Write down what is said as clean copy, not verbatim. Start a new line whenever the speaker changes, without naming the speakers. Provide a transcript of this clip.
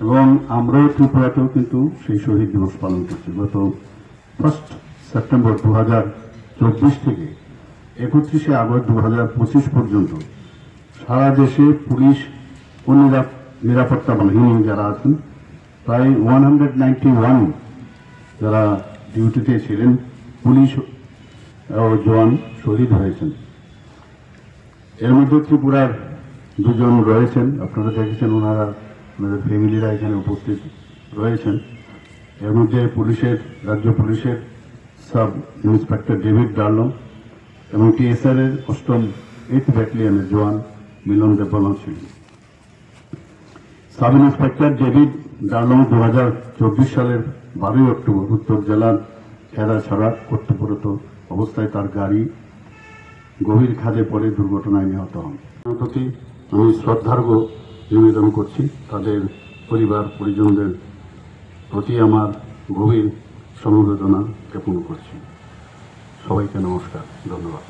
এবং আমরাও ত্রিপুরাতেও কিন্তু সেই শহীদ দিবস পালন করছি। গত 1 সেপ্টেম্বর 2024 থেকে 31 আগস্ট 2025 পর্যন্ত সারা দেশে পুলিশ ও নিরাপত্তা বাহিনী যারা আছেন প্রায় 191 যারা ডিউটিতে ছিলেন পুলিশ ও জওয়ান শহীদ হয়েছেন। এর মধ্যে ত্রিপুরার দুজন রয়েছেন, আপনারা দেখেছেন, ওনারা ওনাদের ফ্যামিলিরা এখানে উপস্থিত রয়েছেন। এর মধ্যে রাজ্য পুলিশের সাব ইন্সপেক্টর ডেভিড ডার্লং এবং টিএসআর এর 8ম 8th ব্যাটালিয়নের জওয়ান মিলন দেববর্মা ছিলেন। সাব ইন্সপেক্টর ডেভিড ডার্লং 2024 সালের 12 অক্টোবর উত্তর জেলার খেদাছড়া কর্তব্যরত অবস্থায় তার গাড়ি গভীর খাদে পড়ে দুর্ঘটনায় নিহত হন। প্রতি আমি শ্রদ্ধার্ঘ্য নিবেদন করছি, তাদের পরিবার পরিজনদের প্রতি আমার গভীর সমবেদনা জ্ঞাপন করছি। সবাইকে নমস্কার, ধন্যবাদ।